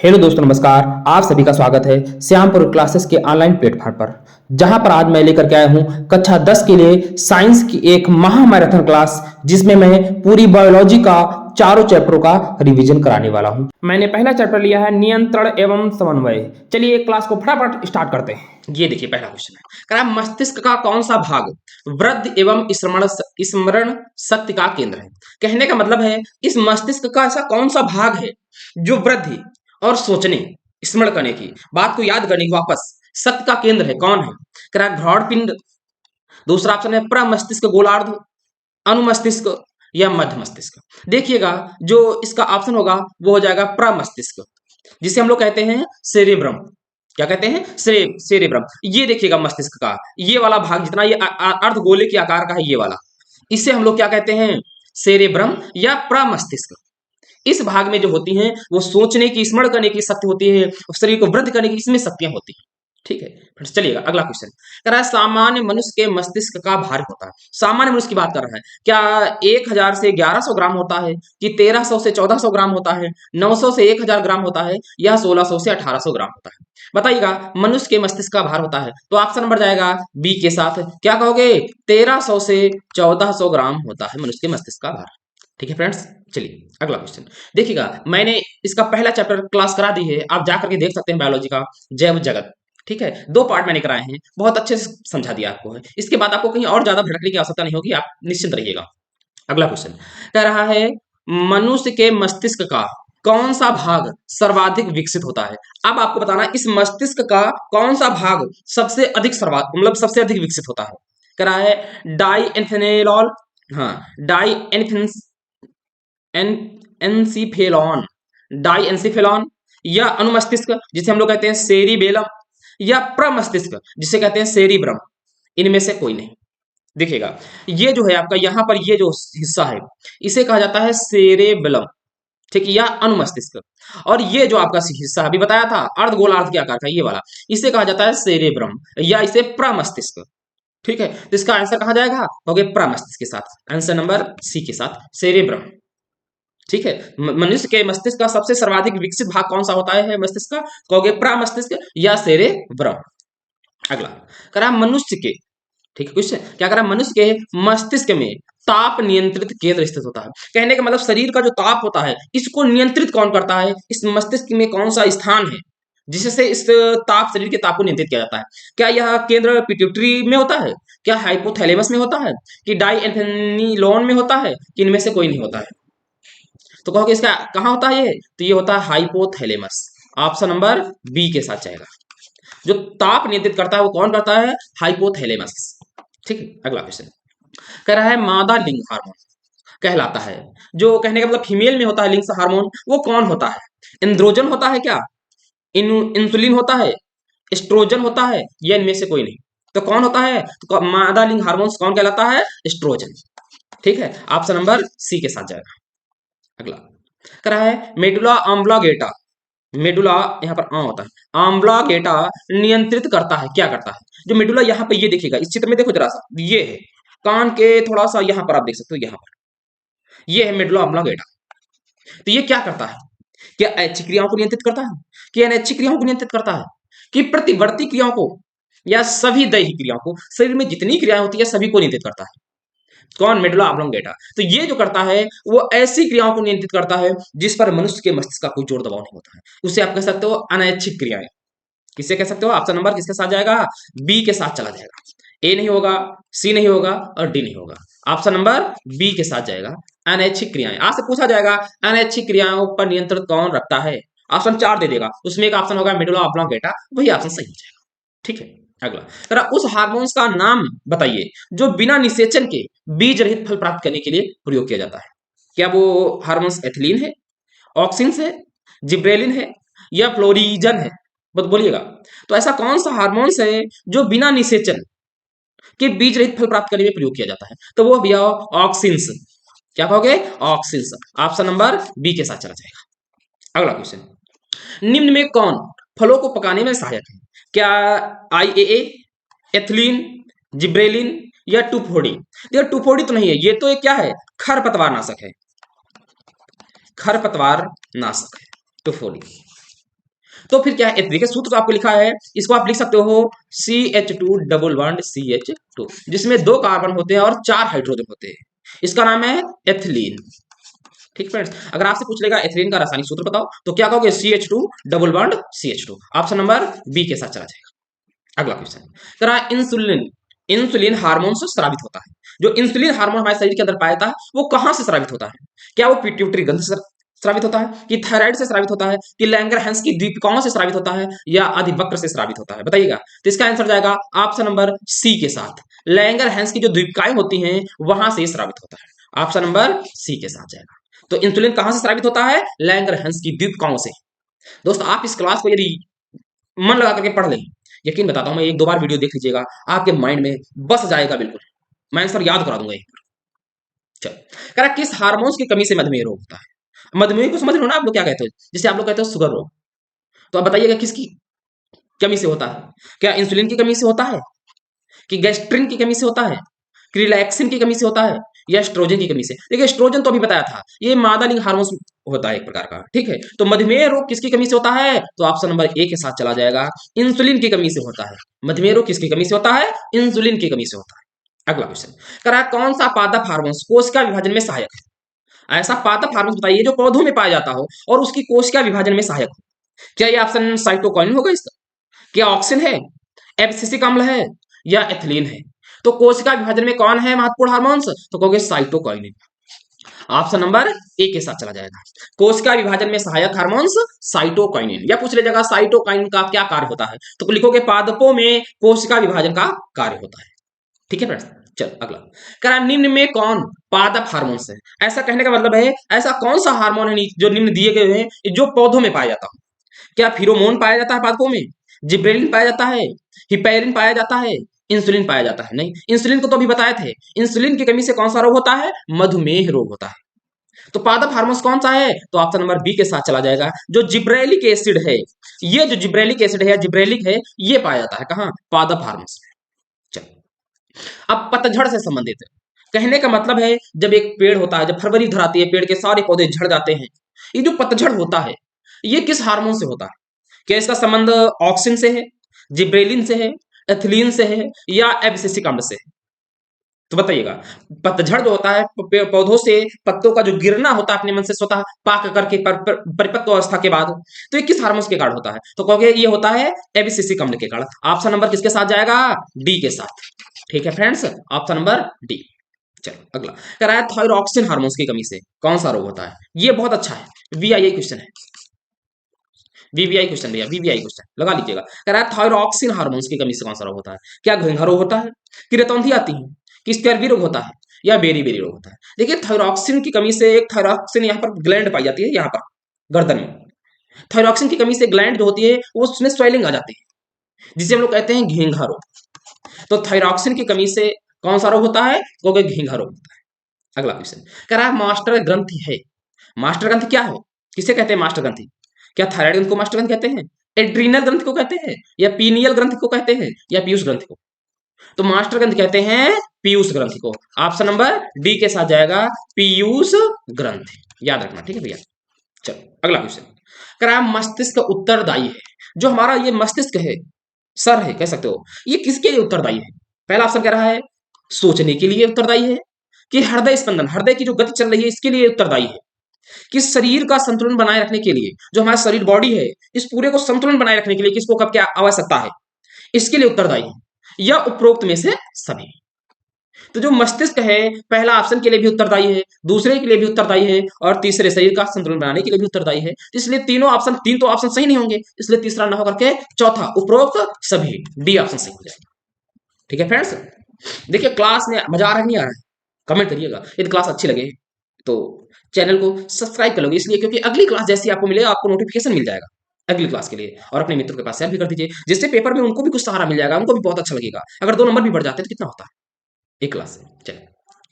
Hello दोस्तों, नमस्कार। आप सभी का स्वागत है श्यामपुर क्लासेस के ऑनलाइन प्लेटफॉर्म पर, जहां पर आज मैं लेकर के आया हूं कक्षा 10 के लिए साइंस की एक महामैराथन क्लास, जिसमें मैं पूरी बायोलॉजी का चारों चैप्टरों का रिवीजन कराने वाला हूं। मैंने पहला चैप्टर लिया है नियंत्रण एवं समन्वय। चलिए क्लास को फटाफट स्टार्ट करते हैं। ये देखिए पहला क्वेश्चन है, कह रहा है मस्तिष्क का कौन सा भाग वृद्धि एवं स्मरण शक्ति का केंद्र है। कहने का मतलब है इस मस्तिष्क का ऐसा कौन सा भाग है जो वृद्धि और सोचने, स्मरण करने की, बात को याद करने की, वापस सत्य का केंद्र है। कौन है? कह रहा है भ्रौण पिंड। दूसरा ऑप्शन है प्रमस्तिष्क गोलार्ध, अनुमस्तिष्क या मध्य मस्तिष्क। देखिएगा जो इसका ऑप्शन होगा वो हो जाएगा प्रमस्तिष्क, जिसे हम लोग कहते हैं सेरेब्रम। क्या कहते हैं? सेरेब्रम। ये देखिएगा मस्तिष्क का ये वाला भाग, जितना ये अर्धगोले के आकार का है, ये वाला, इसे हम लोग क्या कहते हैं? सेरेब्रम या प्रमस्तिष्क। इस भाग में जो होती हैं वो सोचने की, स्मरण करने की शक्ति होती है, शरीर को वृद्धि करने की इसमें शक्तियां होती हैं। ठीक है फ्रेंड्स, चलिएगा अगला क्वेश्चन। कह रहा है सामान्य मनुष्य के मस्तिष्क का भार होता है। सामान्य मनुष्य की बात कर रहा है, क्या 1000 से 1100 ग्राम होता है, कि 1300 से 1400 ग्राम होता है, 900 से 1000 ग्राम होता है, या 1600 से 1800 ग्राम होता है? बताइएगा। मनुष्य के मस्तिष्क का भार होता है तो ऑप्शन नंबर जाएगा बी के साथ। क्या कहोगे? 1300 से 1400 ग्राम होता है मनुष्य के मस्तिष्क का भार। ठीक है फ्रेंड्स, चलिए अगला क्वेश्चन देखिएगा। मैंने इसका पहला चैप्टर क्लास करा दी है, आप जाकर के देख सकते हैं बायोलॉजी का, जैव जगत। ठीक है, 2 पार्ट मैंने कराए हैं, बहुत अच्छे से समझा दिया आपको है। इसके बाद आपको कहीं और ज्यादा भटकने की आवश्यकता नहीं होगी, आप निश्चिंत रहिएगा। अगला क्वेश्चन कह रहा है मनुष्य के मस्तिष्क का कौन सा भाग सर्वाधिक विकसित होता है। अब आपको बताना इस मस्तिष्क का कौन सा भाग सबसे अधिक मतलब सबसे अधिक विकसित होता है। कह रहा है डाई एन्फेनेलॉल, हाँ डाई एनसीफेलॉन, डाई एनसीफेलॉन, या अनुमस्तिष्क जिसे हम लोग कहते हैं सेरिबेलम, या प्रमस्तिष्क जिसे कहते हैं सेरिब्रम। इनमें से कोई नहीं। देखिएगा ये जो है आपका यहाँ पर ये जो हिस्सा है इसे कहा जाता है सेरेबलम, ठीक है, या अनुमस्तिष्क। और ये जो आपका हिस्सा अभी बताया था अर्धगोलार्ध के आकार का ये वाला, इसे कहा जाता है सेरेब्रम या इसे प्रमस्तिष्क। ठीक है, तो इसका आंसर कहा जाएगा? हो गया प्रमस्तिष्क के साथ, आंसर नंबर सी के साथ, सेरेब्रम। ठीक है, मनुष्य के मस्तिष्क का सबसे सर्वाधिक विकसित भाग कौन सा होता है मस्तिष्क का? कहोगे प्रमस्तिष्क या सेरेब्रम। अगला करा मनुष्य के, ठीक है क्वेश्चन क्या करा, मनुष्य के मस्तिष्क में ताप नियंत्रित केंद्र स्थित होता है। कहने का मतलब शरीर का जो ताप होता है इसको नियंत्रित कौन करता है? इस मस्तिष्क में कौन सा स्थान है जिससे इस ताप, शरीर के ताप को नियंत्रित किया जाता है? क्या यह केंद्र पिट्यूटरी में होता है, क्या हाइपोथैलेमस में होता है, कि डाइएन्थेनिलोन में होता है, कि इनमें से कोई नहीं होता है? तो कहोगे इसका कहाँ होता है ये? तो ये होता है हाइपोथैलेमस। ऑप्शन नंबर बी के साथ जाएगा। जो ताप नियंत्रित करता है वो कौन करता है? हाइपोथैलेमस। ठीक है, अगला क्वेश्चन कह रहा है मादा लिंग हार्मोन कहलाता है, जो कहने का मतलब फीमेल में होता है लिंग हार्मोन, वो कौन होता है? एंड्रोजन होता है क्या, इंसुलिन होता है, एस्ट्रोजन होता है, या इनमें से कोई नहीं? तो कौन होता है? तो मादा लिंग हार्मोन कौन कहलाता है? एस्ट्रोजन। ठीक है, ऑप्शन नंबर सी के साथ जाएगा। अगला कह रहा है मेडुला ऑब्लांगेटा, मेडुला यहाँ पर होता है, ऑब्लांगेटा नियंत्रित करता है, क्या करता है? जो मेडुला यहाँ पे, ये देखिएगा इस चित्र में, देखो जरा सा, ये है कान के थोड़ा सा यहाँ पर आप देख सकते हो, यहाँ पर ये है मेडुला ऑब्लांगेटा। तो ये क्या करता है? क्या ऐच्छिक क्रियाओं को नियंत्रित करता है, कि अनैच्छिक क्रियाओं को नियंत्रित करता है, कि प्रतिवर्ती क्रियाओं को, या सभी दैहिक क्रियाओं को? शरीर में जितनी क्रियाएं होती है सभी को नियंत्रित करता है। कौन? Medulla oblongata. तो ये जो करता है वो ऐसी क्रियाओं को नियंत्रित करता है जिस पर मनुष्य के मस्तिष्क का कोई जोर दबाव नहीं होता है, उसे आप कह सकते हो अनैच्छिक क्रियाएं। किसे कह सकते हो? ऑप्शन नंबर किसके साथ जाएगा? बी के साथ चला जाएगा। ए नहीं होगा, सी नहीं होगा, और डी नहीं होगा। ऑप्शन नंबर बी के साथ जाएगा, अनैच्छिक क्रियाएं। आज से पूछा जाएगा अनैच्छिक क्रियाओं पर नियंत्रण कौन रखता है? ऑप्शन 4 दे देगा, उसमें एक ऑप्शन होगा मेडुला ऑब्लांगेटा, वही ऑप्शन सही हो जाएगा। ठीक है, अगला जरा उस हार्मोन्स का नाम बताइए जो बिना निषेचन के बीज रहित फल प्राप्त करने के लिए प्रयोग किया जाता है। क्या वो हार्मोन्स एथिलीन है, ऑक्सिन है, जिब्रेलिन है, या फ्लोरिजन है? बोलिएगा। तो ऐसा कौन सा हार्मोन्स है जो बिना निषेचन के बीज रहित फल प्राप्त करने में प्रयोग किया जाता है? तो वो भैया ऑक्सिन्स। क्या कहोगे? ऑक्सिन्स। ऑप्शन नंबर बी के साथ चला जाएगा। अगला क्वेश्चन, निम्न में कौन फलों को पकाने में सहायक है? क्या आईएए, एथिलीन, जिब्रेलिन, या टूफोडी? देखो टूफोडी तो नहीं है, ये तो एक क्या है? खरपतवार नाशक है, खरपतवार नाशक है टूफोडी। तो फिर क्या है, देखिए सूत्र तो आपको लिखा है, इसको आप लिख सकते हो CH2 डबल बॉन्ड CH2, जिसमें 2 कार्बन होते हैं और 4 हाइड्रोजन होते हैं, इसका नाम है एथिलीन। ठीक फ्रेंड्स, अगर आपसे पूछ लेगा एथिलीन का रासायनिक सूत्र बताओ तो क्या कहोगे, CH2 double bond CH2। Option number B के साथ चला जाएगा। अगला क्वेश्चन करा, इंसुलिन, इंसुलिन हार्मोन से स्रावित होता है। जो इंसुलिन हार्मोन हमारे शरीर के अंदर पाया जाता है वो कहां से स्रावित होता है? क्या वो पिट्यूटरी ग्रंथि से स्रावित होता है, कि थायराइड से स्रावित होता है, कि लैंगरहैंस की द्वीपिकाओं से स्रावित होता है, या अधिवक्र से स्रावित होता है? बताइएगा। तो इसका आंसर जाएगा ऑप्शन नंबर सी के साथ, लैंगरहैंस की जो द्वीपिकाएं होती हैं वहां से स्रावित होता है। ऑप्शन नंबर सी के साथ जाएगा। तो इंसुलिन कहां से स्रावित होता है? लैंगरहैंस की द्वीपिकाओं से। दोस्तों आप इस क्लास को यदि मन लगा करके पढ़ लें, यकीन बताता हूं मैं, एक दो बार वीडियो देख लीजिएगा, आपके माइंड में बस जाएगा बिल्कुल, मैं आंसर याद करा दूंगा एक बार। चल, कह रहा किस हार्मोन्स की कमी से मधुमेह रोग होता है? मधुमेह को समझ लो ना आप लोग क्या कहते हो, जिसे आप लोग कहते हो शुगर रोग। तो आप बताइएगा किसकी कमी से होता है? क्या इंसुलिन की कमी से होता है, कि गैस्ट्रिन की कमी से होता है, कि रिलैक्सिन की कमी से होता है, या एस्ट्रोजन की कमी से? देखिए एस्ट्रोजन तो अभी बताया था, ये मादा लिंग हार्मोन होता है एक प्रकार का, ठीक है। तो मधुमेह रोग किसकी कमी से होता है? तो ऑप्शन नंबर ए के साथ चला जाएगा, इंसुलिन की कमी से होता है। मधुमेह रोग किसकी कमी से होता है? इंसुलिन की कमी से होता है। अगला क्वेश्चन करा, कौन सा पादप हार्मोन कोशिका विभाजन में सहायक है? ऐसा पादप हार्मोन बताइए जो पौधों में पाया जाता हो और उसकी कोशिका विभाजन में सहायक हो। क्या ये ऑप्शन साइटोकाइनिन होगा इसका? क्या ऑक्सिन है, एब्सिसिक अम्ल है, या एथिलीन है? तो कोशिका विभाजन में कौन है महत्वपूर्ण हार्मोन्स? तो कहोगे साइटोकाइनिन। ऑप्शन नंबर ए के साथ चला जाएगा, कोशिका विभाजन में सहायक हार्मोन्स साइटोकाइनिन। या पूछ ले जाएगा साइटोकाइनिन का क्या कार्य होता है, तो लिखोगे पादपों में कोशिका विभाजन का कार्य होता है। ठीक है फ्रेंड्स, चल अगला कह निम्न में कौन पादप हार्मोन है? ऐसा कहने का मतलब है ऐसा कौन सा हार्मोन है जो निम्न दिए गए हैं जो पौधों में पाया जाता हो? क्या फिरोमोन पाया जाता है पादपों में, जिब्रेलिन पाया जाता है, हिपैरिन पाया जाता है, इंसुलिन पाया जाता है? नहीं, इंसुलिन को तो अभी बताए थे, इंसुलिन की कमी से कौन सा रोग होता है? मधुमेह रोग होता है। तो पादप हार्मोन कौन सा है? तो ऑप्शन नंबर बी के साथ चला जाएगा, जो जिब्रेलिक एसिड है। ये जो जिब्रेलिक एसिड है या जिब्रेलिक है, ये पाया जाता है कहां? पादप हार्मोन। चलो, अब पतझड़ से संबंधित है। कहने का मतलब है जब एक पेड़ होता है, जब फरवरी धर आती है, पेड़ के सारे पौधे झड़ जाते हैं, ये जो पतझड़ होता है ये किस हार्मोन से होता है? क्या इसका संबंध ऑक्सिन से है, जिब्रेलिन से है, एथिलीन से है, या एब्सिसिक अम्ल से है? तो बताइएगा। पतझड़ जो होता है पौधों से पत्तों का जो गिरना होता है अपने मन से स्वतः पाक करके परिपक्व अवस्था के बाद, तो ये किस हार्मोन के कारण होता है? तो कहोगे ये होता है एब्सिसिक अम्ल के कारण। ऑप्शन नंबर किसके साथ जाएगा? डी के साथ। ठीक है फ्रेंड्स, ऑप्शन नंबर डी। चलो अगला कह रहा है थायरॉक्सिन हार्मोन्स की कमी से कौन सा रोग होता है? ये बहुत अच्छा है, वीआईए क्वेश्चन है, वीवीआई क्वेश्चन भैया, वीवीआई क्वेश्चन लगा लीजिएगा। कह रहा है थायरॉक्सिन हार्मोन्स की कमी से कौन सा रोग होता है? क्या घोंघा रोग होता है, कि रतौंधी आती है, कि स्कर्वी रोग होता है, या बेरी बेरी रोग होता है? देखिए थायरॉक्सिन की कमी से, एक थायरॉक्सिन यहाँ पर ग्लैंड पाई जाती है, यहाँ पर गर्दन में। थायरॉक्सिन की कमी से ग्लैंड जो होती है वो उसमें स्वेलिंग आ जाती है, जिसे हम लोग कहते हैं घेंघा रोग। तो थायरॉक्सिन की कमी से कौन सा रोग होता है? क्योंकि घेंघा रोग होता है। अगला क्वेश्चन कह रहा है मास्टर ग्रंथि है। मास्टर ग्रंथि क्या है, किसे कहते हैं मास्टर ग्रंथि? क्या थायराइड ग्रंथि को मास्टर ग्रंथि कहते हैं, एड्रीनल ग्रंथि को कहते हैं, या पीनियल ग्रंथि को कहते हैं, या पीयूष ग्रंथि को? तो मास्टर ग्रंथि कहते हैं पीयूष ग्रंथि को। ऑप्शन नंबर डी के साथ जाएगा, पीयूष ग्रंथि, याद रखना। ठीक है भैया, चलो अगला क्वेश्चन कह रहा है मस्तिष्क उत्तरदायी है। जो हमारा ये मस्तिष्क है, सर है कह सकते हो, ये किसके लिए उत्तरदायी है? पहला ऑप्शन कह रहा है सोचने के लिए उत्तरदायी है, कि हृदय स्पंदन, हृदय की जो गति चल रही है इसके लिए उत्तरदायी है, कि शरीर का संतुलन बनाए रखने के लिए, जो हमारा शरीर बॉडी है इस पूरे को संतुलन बनाए रखने के लिए किसको कब क्या आवश्यकता है, इसके लिए उत्तरदायी है, या उपरोक्त में से सभी? तो जो मस्तिष्क है पहला ऑप्शन के लिए भी उत्तरदायी है, दूसरे के लिए भी उत्तरदायी है, और तीसरे शरीर का संतुलन बनाने के लिए भी उत्तरदायी है। इसलिए तीनों ऑप्शन, तीन तो ऑप्शन सही नहीं होंगे, इसलिए तीसरा ना होकर के चौथा उपरोक्त सभी, डी ऑप्शन सही हो जाएगा। ठीक है फ्रेंड्स, देखिए क्लास में मजा आ रहा है नहीं आ रहा है, कमेंट करिएगा। यदि क्लास अच्छी लगे तो चैनल को सब्सक्राइब कर लोगे, इसलिए क्योंकि अगली क्लास जैसी आपको मिलेगा आपको नोटिफिकेशन मिल जाएगा अगली क्लास के लिए, और अपने मित्रों के पास शेयर भी कर दीजिए, जिससे पेपर में उनको भी कुछ सहारा मिल जाएगा, उनको भी बहुत अच्छा लगेगा। अगर 2 नंबर भी बढ़ जाते हैं तो कितना होता है एक क्लास से। चलिए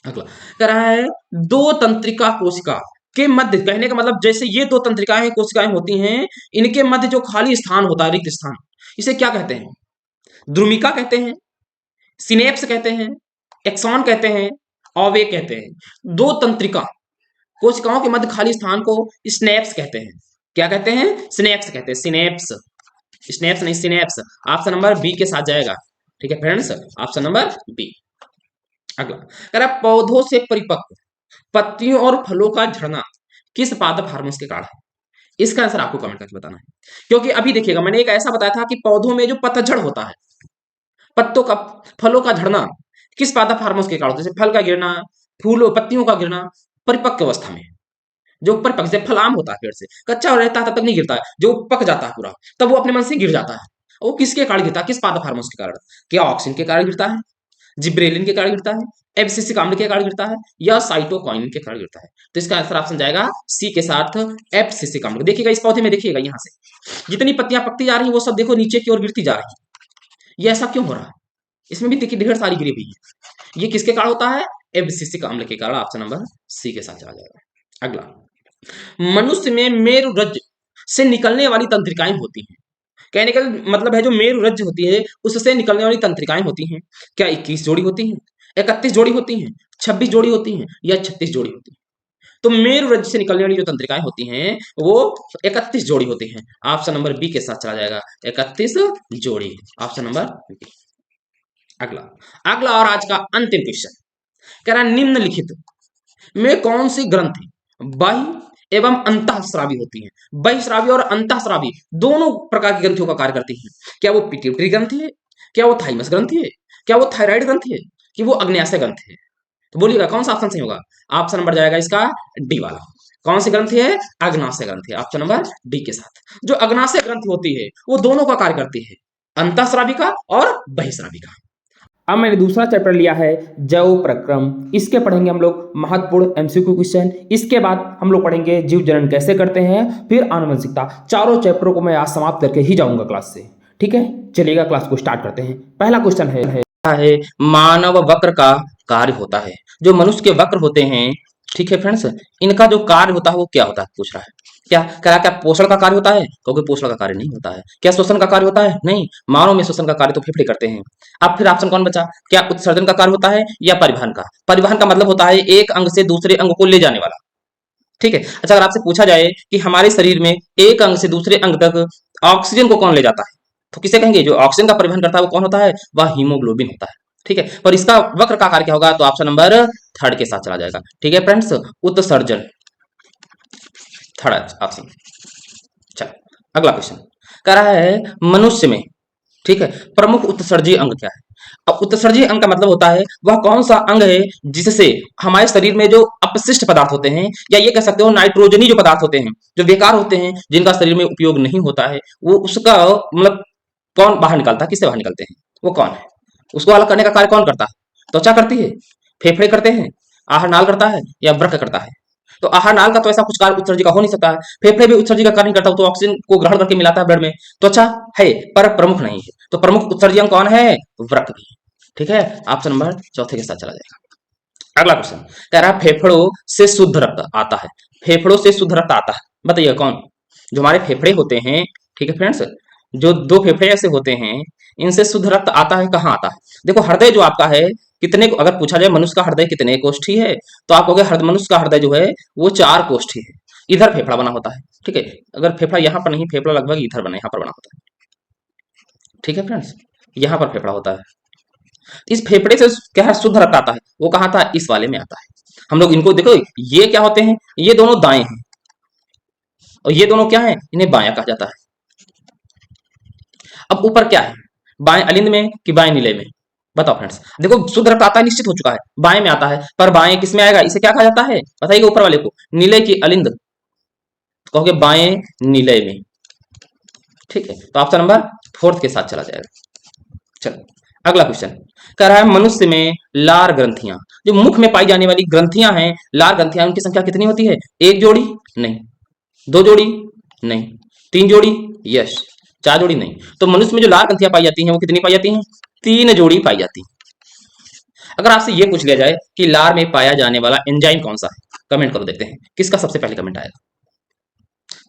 अगला कह रहा है दो तंत्रिका कोशिका के मध्य, कहने का मतलब जैसे ये दो तंत्रिकाएं कोशिकाएं होती हैं, इनके मध्य जो खाली स्थान होता है, रिक्त स्थान, इसे क्या कहते हैं? द्रुमिका कहते हैं, सिनेप्स कहते हैं, एक्सॉन कहते हैं, ओवे कहते हैं। दो तंत्रिका कोशिकाओं के मध्य खाली स्थान को स्नेप्स कहते हैं। क्या कहते हैं? सिनेप्स कहते हैं, सिनेप्स, स्नेप्स नहीं, सिनेप्स। ऑप्शन नंबर बी के साथ जाएगा। ठीक है फ्रेंड्स, ऑप्शन नंबर बी। अगला कह रहा है, पौधों से परिपक्व पत्तियों और फलों का झड़ना किस पादप हार्मोन के कारण है? इसका आंसर आपको कमेंट करके बताना है। क्योंकि अभी देखिएगा, मैंने एक ऐसा बताया था कि पौधों में जो पतझड़ होता है, पत्तों का, फलों का झड़ना किस पादप हार्मोन के कारण होता है? जैसे फल का गिरना, फूलों पत्तियों का गिरना परिपक्व अवस्था में, जो परिपक्व, जब फल आम होता है पेड़ से, कच्चा रहता है तब तक नहीं गिरता है, जो पक जाता है पूरा तब वो अपने मन से गिर जाता है। वो किसके कारण गिरता है? किस पादप हार्मोन के कारण? क्या ऑक्सिन के कारण गिरता है, जिब्रेलिन के कारण गिरता है, एब्सिसिक अम्ल के कारण गिरता है, या साइटोकाइनिन के कारण गिरता है? तो इसका आंसर ऑप्शन जाएगा सी के साथ, एब्सिसिक अम्ल। देखिएगा इस पौधे में, देखिएगा यहाँ से जितनी पत्तियां पकती जा रही हैं वो सब देखो नीचे की ओर गिरती जा रही है। ये ऐसा क्यों हो रहा है? इसमें भी देखिए ढेर सारी गिरी हुई है। ये किसके कारण होता है? एब्सिसिक अम्ल के कारण। ऑप्शन नंबर सी के साथ चला जाएगा। अगला, मनुष्य में मेरुरज्ज से निकलने वाली तंत्रिकाएं होती हैं। कहने का मतलब है, जो मेरुरज्ज होती है उससे निकलने वाली तंत्रिकाएं होती हैं, क्या 21 जोड़ी होती हैं, 31 जोड़ी होती हैं, 26 जोड़ी होती हैं, या 36 जोड़ी होती हैं? तो मेरुरज्ज से निकलने वाली जो तंत्रिकाएं होती हैं वो 31 जोड़ी होती हैं। ऑप्शन नंबर बी के साथ चला जाएगा, 31 जोड़ी। Option number B. अगला, अगला और आज का अंतिम क्वेश्चन कह रहा है, निम्नलिखित में कौन सी ग्रंथि बाह्य एवं अंतःस्रावी होती हैं? बहिस्रावी और अंतःस्रावी दोनों प्रकार की ग्रंथियों का कार्य करती हैं। क्या वो पिट्यूटरी ग्रंथि है, क्या वो थाइमस ग्रंथि है, क्या वो थायराइड ग्रंथि है, कि वो अग्न्याशय ग्रंथि है? तो बोलिएगा कौन सा ऑप्शन सही होगा? ऑप्शन नंबर जाएगा इसका डी वाला। कौन सी ग्रंथि है? अग्नाशय ग्रंथि। ऑप्शन नंबर डी के साथ। जो अग्नाशय ग्रंथि होती है वो दोनों का कार्य करती है, अंतःस्रावी का और बहिस्रावी का। अब मैंने दूसरा चैप्टर लिया है जैव प्रक्रम। इसके पढ़ेंगे हम लोग महत्वपूर्ण एमसीक्यू क्वेश्चन। इसके बाद हम लोग पढ़ेंगे जीव जनन कैसे करते हैं, फिर आनुवंशिकता। चारों चैप्टरों को मैं आज समाप्त करके ही जाऊंगा क्लास से। ठीक है, चलिएगा क्लास को स्टार्ट करते हैं। पहला क्वेश्चन है मानव वक्र का कार्य होता है। जो मनुष्य के वक्र होते हैं, ठीक है फ्रेंड्स, इनका जो कार्य होता है वो क्या होता है, पूछ रहा है। क्या कह रहा है? क्या पोषण का कार्य होता है? क्योंकि पोषण का कार्य नहीं होता है। क्या शोषण का कार्य होता है? नहीं। मानव में शोषण का कार्य तो फेफड़े करते हैं। अब फिर ऑप्शन कौन बचा? क्या उत्सर्जन का कार्य होता है या परिवहन का? परिवहन का मतलब होता है एक अंग से दूसरे अंग को ले जाने वाला। ठीक है। अच्छा, अगर आपसे पूछा जाए कि हमारे शरीर में एक अंग से दूसरे अंग तक ऑक्सीजन को कौन ले जाता है, तो किसे कहेंगे? जो ऑक्सीजन का परिवहन करता है वो कौन होता है? वह हीमोग्लोबिन होता है। ठीक है, पर इसका वक्र का कार्य क्या होगा? तो ऑप्शन नंबर थर्ड के साथ चला जाएगा। ठीक है फ्रेंड्स, उत्सर्जन, थर्ड ऑप्शन। चल, अगला क्वेश्चन कह रहा है मनुष्य में, ठीक है, प्रमुख उत्सर्जी अंग क्या है? अब उत्सर्जी अंग का मतलब होता है वह कौन सा अंग है जिससे हमारे शरीर में जो अपशिष्ट पदार्थ होते हैं, या ये कह सकते हो नाइट्रोजनी जो पदार्थ होते हैं, जो बेकार होते हैं, जिनका शरीर में उपयोग नहीं होता है, वो उसका मतलब कौन बाहर निकालता है? किससे बाहर निकलते हैं? वो कौन है? उसको अलग करने का कार्य कौन करता है? त्वचा करती है, फेफड़े करते हैं, आहार नाल करता है, या वृक्क करता है? तो आहार नाल का तो ऐसा कुछ कार्य उत्सर्जी का हो नहीं सकता है। फेफड़े भी उत्सर्जी का कार्य नहीं करता, तो ऑक्सीजन को ग्रहण करके मिलाता है ब्लड में। त्वचा है पर प्रमुख नहीं है, तो प्रमुख उत्सर्जी अंग कौन है? वृक्क भी। ठीक है, ऑप्शन नंबर चौथे के साथ चला जाएगा। अगला क्वेश्चन कह रहा है फेफड़ों से शुद्ध रक्त आता है। फेफड़ों से शुद्ध रक्त आता है, बताइए कौन? जो हमारे फेफड़े होते हैं, ठीक है फ्रेंड्स, जो दो फेफड़े ऐसे होते हैं, इनसे शुद्ध रक्त आता है, कहाँ आता है? देखो हृदय जो आपका है, कितने, अगर पूछा जाए मनुष्य का हृदय कितने कोष्ठी है, तो आप कहोगे मनुष्य का हृदय जो है वो 4 कोष्ठी है। इधर फेफड़ा बना होता है। ठीक है, अगर फेफड़ा यहाँ पर नहीं, फेफड़ा लगभग इधर बना, यहाँ पर बना होता है। ठीक है फ्रेंड्स, यहाँ पर फेफड़ा होता है। इस फेफड़े से क्या है, शुद्ध रक्त आता है, वो कहाँ था? इस वाले में आता है। हम लोग इनको देखो, ये क्या होते हैं? ये दोनों दाएं हैं, और ये दोनों क्या है? इन्हें बायां कहा जाता है। अब ऊपर क्या है? बाएं अलिंद में कि बाएं नीले में? बताओ फ्रेंड्स। देखो शुद्ध रक्त आता है, निश्चित हो चुका है, बाएं में आता है, पर बाएं किस में आएगा? इसे क्या कहा जाता है बताइए? ऊपर वाले को नीले की अलिंद, कहोगे बाएं नीले में। ठीक है, तो ऑप्शन नंबर फोर्थ के साथ चला जाएगा। चलो, अगला क्वेश्चन कह रहा है मनुष्य में लार ग्रंथियां, जो मुख में पाई जाने वाली ग्रंथियां हैं, लार ग्रंथियां, उनकी संख्या कितनी होती है? 1 जोड़ी? नहीं। 2 जोड़ी? नहीं। 3 जोड़ी? यस। 4 जोड़ी? नहीं। तो मनुष्य में जो लार ग्रंथियां पाई जाती हैं वो कितनी पाई जाती हैं? 3 जोड़ी पाई जाती हैं। अगर आपसे ये पूछ लिया जाए कि लार में पाया जाने वाला एंजाइम कौन सा है, कमेंट करो, देखते हैं किसका सबसे पहले कमेंट आएगा।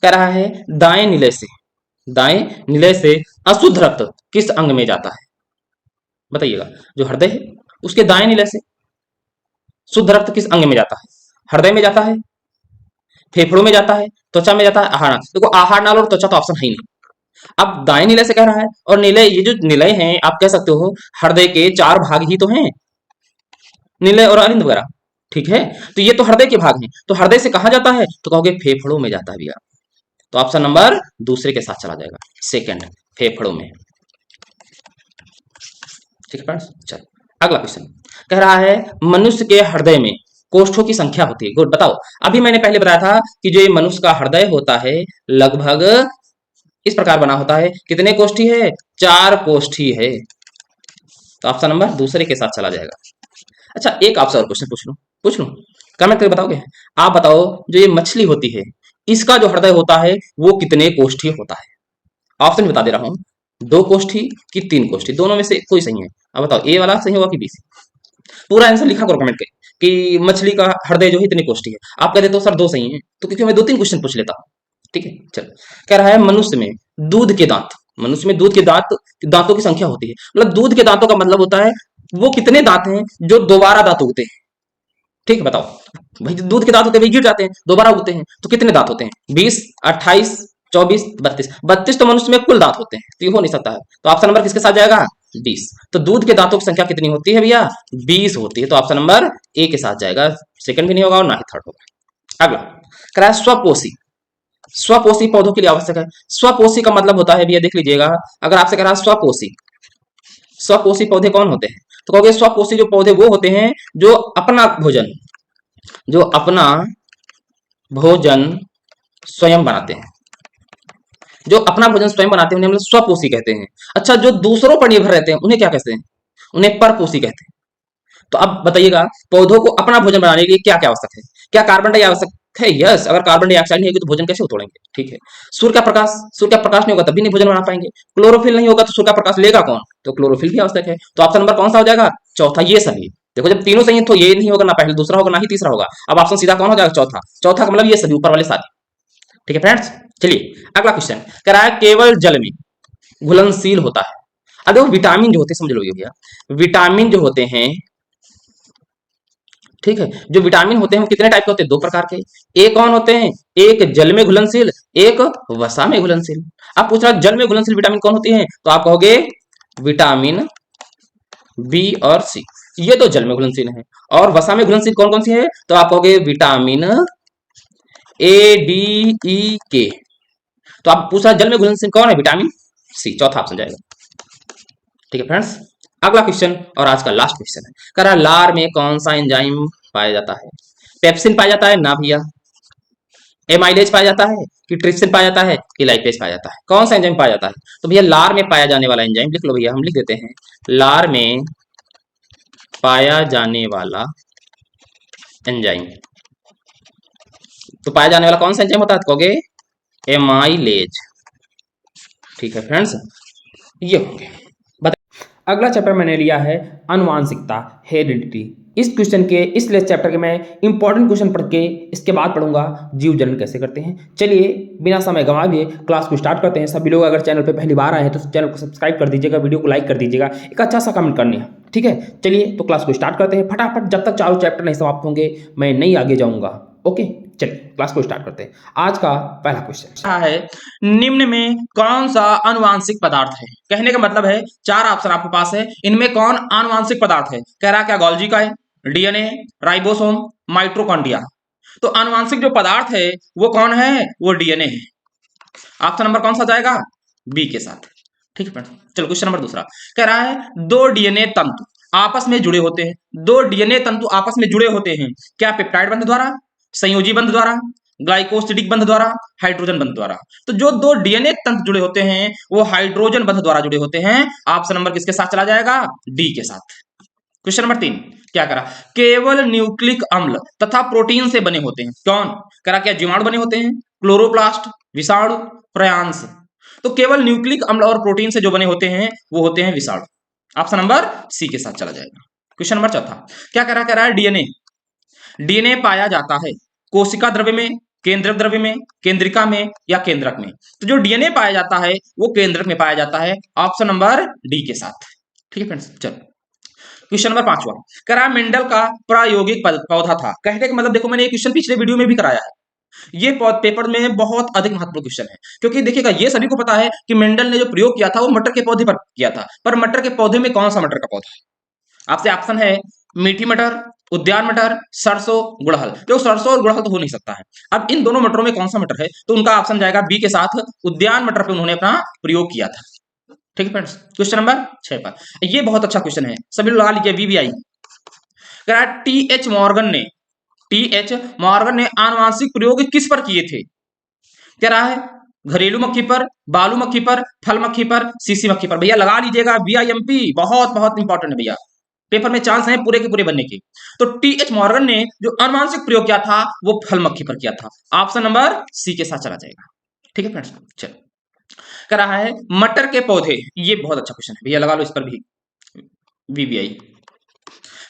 कह रहा है दाएं नीले से, दाएं नीले से अशुद्ध रक्त किस अंग में जाता है? बताइएगा। जो हृदय है उसके दाएं नीले से शुद्ध रक्त किस अंग में जाता है? हृदय में जाता है, फेफड़ों में जाता है, त्वचा में जाता है आहार नाल। देखो आहार नाल और त्वचा तो ऑप्शन है ही नहीं। अब दाएं निलय से कह रहा है, और निलय, ये जो निलय हैं आप कह सकते हो हृदय के 4 भाग ही तो हैं, निलय और अरिंद वगैरह। ठीक है, तो ये तो हृदय के भाग हैं, तो हृदय से कहा जाता है तो कहोगे फेफड़ों में जाता है भैया। तो ऑप्शन नंबर दूसरे के साथ चला जाएगा, सेकंड, फेफड़ों में। ठीक है फ्रेंड्स, चलो अगला क्वेश्चन कह रहा है मनुष्य के हृदय में कोष्ठों की संख्या होती है। गुड, बताओ। अभी मैंने पहले बताया था कि जो ये मनुष्य का हृदय होता है लगभग इस प्रकार बना होता है, कितने कोष्ठी है? 4 कोष्ठी है। तो ऑप्शन नंबर दूसरे के साथ चला जाएगा। अच्छा, एक आपसे और क्वेश्चन पूछ लूं, कमेंट करके बताओगे? आप बताओ, जो ये मछली होती है इसका जो हृदय होता है वो कितने कोष्ठी होता है? ऑप्शन बता दे रहा हूं, 2 कोष्ठी कि 3 कोष्ठी, दोनों में से कोई सही है। अब बताओ ए वाला सही होगा कि बी? पूरा आंसर लिखा करो कमेंट करके कि मछली का हृदय जो है इतनी कोष्ठी है। आप कह देते हो सर 2 सही है, तो क्योंकि मैं 2-3 क्वेश्चन पूछ लेता हूँ। ठीक है, चलो। कह रहा है मनुष्य में दूध के दांत, मनुष्य में दूध के दांतों की संख्या होती है। मतलब दूध के दांतों का मतलब होता है वो कितने दांत हैं जो दोबारा दांत उगते हैं। ठीक है, बताओ भाई, दूध के दांत होते हैं गिर जाते हैं, दोबारा उगते हैं, तो कितने दांत होते हैं? 20, 28, 24, 32। 32 तो मनुष्य में कुल दांत होते हैं, तो ये हो नहीं सकता है। तो ऑप्शन नंबर किसके साथ जाएगा? 20। तो दूध के दांतों की संख्या कितनी होती है भैया? 20 होती है। तो ऑप्शन नंबर ए के साथ जाएगा, सेकंड भी नहीं होगा और ना ही थर्ड होगा। अगला कह रहा है स्वपोषी, स्वपोषी पौधों के लिए आवश्यक है। स्वपोषी का मतलब होता है भैया, देख लीजिएगा, अगर आपसे कह रहा है स्वपोषी, स्वपोषी पौधे कौन होते हैं? तो कहोगे स्वपोषी जो पौधे वो होते हैं जो अपना भोजन, जो अपना भोजन स्वयं बनाते हैं, जो अपना भोजन स्वयं बनाते हैं उन्हें हम लोग स्वपोषी कहते हैं। अच्छा, जो दूसरों पर निर्भर रहते हैं उन्हें क्या कहते हैं? उन्हें परपोषी कहते हैं। तो अब बताइएगा, पौधों को अपना भोजन बनाने के लिए क्या क्या आवश्यक है? क्या कार्बन डाइऑक्साइड है? यस, अगर कार्बन डाइऑक्साइड नहीं होगी तो भोजन कैसे तोड़ेंगे? ठीक है। सूर्य का प्रकाश, सूर्य का प्रकाश नहीं होगा तभी नहीं भोजन बना पाएंगे। क्लोरोफिल नहीं होगा तो सूर्य का प्रकाश लेगा कौन? तो क्लोरोफिल भी आवश्यक है। तो ऑप्शन नंबर कौन सा हो जाएगा? चौथा। ये सभी देखो, जब तीनों सही है तो ये नहीं होगा, ना पहले दूसरा होगा ना ही तीसरा होगा। अब ऑप्शन सीधा कौन हो जाएगा? चौथा। चौथा का मतलब ये सभी ऊपर वाले सारे। ठीक है फ्रेंड्स, चलिए अगला क्वेश्चन कह रहा है केवल जल में घुलनशील होता है। अब देखो विटामिन जो होते हैं, समझ लो भैया, विटामिन जो होते हैं, ठीक है, जो विटामिन होते हैं वो कितने टाइप के होते हैं? 2 प्रकार के। एक कौन होते हैं? एक जल में घुलनशील, एक वसा में घुलनशील। अब पूछ रहा जल में घुलनशील विटामिन कौन होती है? तो आप कहोगे विटामिन बी और सी, ये तो जल में घुलनशील है। और वसा में घुलनशील कौन कौन सी है? तो आप कहोगे विटामिन ए, डी, ई, के। तो आप पूछ रहा जल में घुलनशील कौन है? विटामिन सी, चौथा ऑप्शन जाएगा। ठीक है फ्रेंड्स, अगला क्वेश्चन और आज का लास्ट क्वेश्चन है, कह रहा लार में कौन सा एंजाइम पाया जाता है? पेप्सिन पाया जाता है? ना भैया। एमाइलेज पाया जाता है कि ट्रिप्सिन पाया जाता है कि लाइपेज पाया जाता है? कौन सा एंजाइम पाया जाता है? तो भैया लार में पाया जाने वाला एंजाइम लिख लो भैया, हम लिख देते हैं लार में पाया जाने वाला एंजाइम। तो पाया जाने वाला कौन सा एंजाइम होता है? तो कहोगे एमाइलेज। ठीक है फ्रेंड्स, ये होंगे। अगला चैप्टर मैंने लिया है आनुवांशिकता, हेरिडिटी। इस क्वेश्चन के इस चैप्टर के मैं इंपॉर्टेंट क्वेश्चन पढ़ के इसके बाद पढ़ूंगा जीव जन्म कैसे करते हैं। चलिए बिना समय गंवाए क्लास को स्टार्ट करते हैं। सभी लोग अगर चैनल पे पहली बार आए हैं तो चैनल को सब्सक्राइब कर दीजिएगा, वीडियो को लाइक कर दीजिएगा, एक अच्छा सा कमेंट करने। ठीक है, चलिए तो क्लास को स्टार्ट करते हैं फटाफट, जब तक चारों चैप्टर नहीं समाप्त होंगे मैं नहीं आगे जाऊंगा। ओके, चलिए क्लास को स्टार्ट करते हैं। आज का पहला क्वेश्चन है निम्न में कौन सा आनुवांशिक पदार्थ है? कहने का मतलब है 4 ऑप्शन आपके पास है, इनमें कौन आनुवांशिक पदार्थ है? कह रहा क्या गोल्गी का है, डीएनए, राइबोसोम, माइटोकॉन्ड्रिया। तो आनुवांशिक जो पदार्थ है वो कौन है? वो डीएनए है। ऑप्शन नंबर कौन सा जाएगा? बी के साथ। ठीक है फ्रेंड्स, चलो क्वेश्चन नंबर दूसरा कह रहा है 2 डीएनए तंतु आपस में जुड़े होते हैं। 2 डीएनए तंतु आपस में जुड़े होते हैं क्या? पेप्टाइड बंध द्वारा, संयोजी बंध द्वारा, ग्लाइकोसिडिक बंध द्वारा, हाइड्रोजन बंध द्वारा। तो जो 2 डीएनए तंतु जुड़े होते हैं वो हाइड्रोजन बंध द्वारा जुड़े होते हैं। ऑप्शन नंबर किसके साथ चला जाएगा? डी के साथ। क्वेश्चन नंबर 3 क्या करा? केवल न्यूक्लिक अम्ल तथा प्रोटीन से बने होते हैं। कौन? करा क्या जीवाणु बने होते हैं, क्लोरोप्लास्ट, विषाणु, प्रयांश। तो केवल न्यूक्लिक अम्ल और प्रोटीन से जो बने होते हैं वो होते हैं विषाणु। ऑप्शन नंबर सी के साथ चला जाएगा। क्वेश्चन नंबर 4 क्या कह रहा है? डीएनए, डीएनए पाया जाता है कोशिका द्रव्य में, केंद्रक द्रव्य में, केंद्रिका में या केंद्रक में? तो जो डीएनए पाया जाता है वो केंद्रक में पाया जाता है। ऑप्शन नंबर डी के साथ। ठीक है फ्रेंड्स, चलो क्वेश्चन नंबर 5 कह रहा मेंडल का प्रायोगिक पौधा था। कहने का मतलब देखो मैंने ये क्वेश्चन पिछले वीडियो में भी कराया है, ये पेपर में बहुत अधिक महत्वपूर्ण क्वेश्चन है, क्योंकि देखिएगा ये सभी को पता है कि मेंडल ने जो प्रयोग किया था वो मटर के पौधे पर किया था, पर मटर के पौधे में कौन सा मटर का पौधा है? आपसे ऑप्शन है मीठी मटर, उद्यान मटर, सरसों, गुड़हल। जो सरसों और गुड़हल तो हो नहीं सकता है। अब इन दोनों मटरों में कौन सा मटर है, तो उनका ऑप्शन जाएगा बी के साथ, उद्यान मटर पे उन्होंने अपना प्रयोग किया था। ठीक है फ्रेंड्स, क्वेश्चन नंबर 6 पर ये बहुत अच्छा क्वेश्चन है, सभी लोग लगा लीजिए वीवीआई। टी एच मॉर्गन ने आनुवांशिक प्रयोग किस पर किए थे? कह रहा है घरेलू मक्खी पर, बालू मक्खी पर, फल मक्खी पर, सीसी मक्खी पर। भैया लगा लीजिएगा, बीआईएमपी बहुत बहुत इंपॉर्टेंट है भैया, पेपर में चांस है पूरे के पूरे बनने के। तो टी एच मॉर्गन ने जो अनुवांशिक प्रयोग किया था वो फल मक्खी पर किया था। ऑप्शन नंबर सी के साथ चला जाएगा। ठीक है फ्रेंड्स, चलो कह रहा है मटर के पौधे, ये बहुत अच्छा क्वेश्चन है भैया, लगा लो इस पर भी वीवीआई।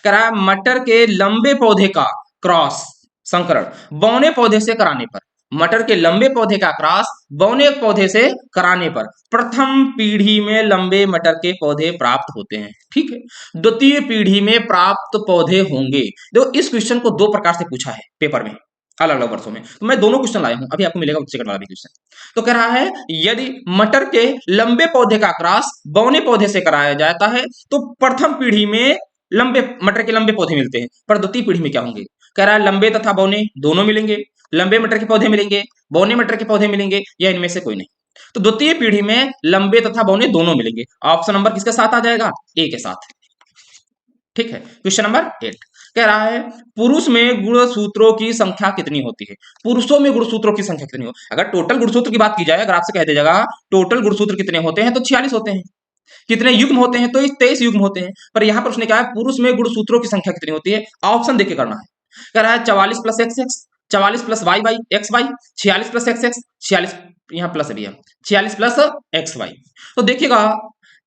कह रहा है मटर के लंबे पौधे का क्रॉस संकरण बौने पौधे से कराने पर, मटर के लंबे पौधे का क्रॉस बौने पौधे से कराने पर प्रथम पीढ़ी में लंबे मटर के पौधे प्राप्त होते हैं। ठीक है, द्वितीय पीढ़ी में प्राप्त पौधे होंगे। देखो इस क्वेश्चन को दो प्रकार से पूछा है पेपर में, अलग अलग वर्षों में, तो मैं दोनों क्वेश्चन लाया हूं, अभी आपको मिलेगा सेकंड वाला भी क्वेश्चन। तो कह रहा है यदि मटर के लंबे पौधे का क्रॉस बौने पौधे से कराया जाता है तो प्रथम पीढ़ी में लंबे मटर के लंबे पौधे मिलते हैं, पर द्वितीय पीढ़ी में क्या होंगे? कह रहा है लंबे तथा बौने दोनों मिलेंगे, लंबे मटर के पौधे मिलेंगे, बौने मटर के पौधे मिलेंगे, या इनमें से कोई नहीं। तो द्वितीय पीढ़ी में लंबे तथा बौने दोनों मिलेंगे। ऑप्शन नंबर किसके साथ आ जाएगा? ए के साथ। ठीक है, क्वेश्चन नंबर 8 कह रहा है पुरुष में गुणसूत्रों की संख्या कितनी होती है? पुरुषों में गुणसूत्रों की संख्या कितनी हो? अगर टोटल गुणसूत्र की बात की जाए, अगर आपसे कह दिया जाएगा टोटल गुणसूत्र कितने होते हैं, तो 46 होते हैं। कितने युग्म होते हैं, तो 23 युग्म होते हैं। पर यहां पर उसने कहा है पुरुष में गुणसूत्रों की संख्या कितनी होती है, ऑप्शन देके करना है। कह रहा है 44 plus X X, 44 plus Y Y X Y, 46 plus X X, 46 यहाँ प्लस भी है, 46 प्लस एक्स वाई। तो देखिएगा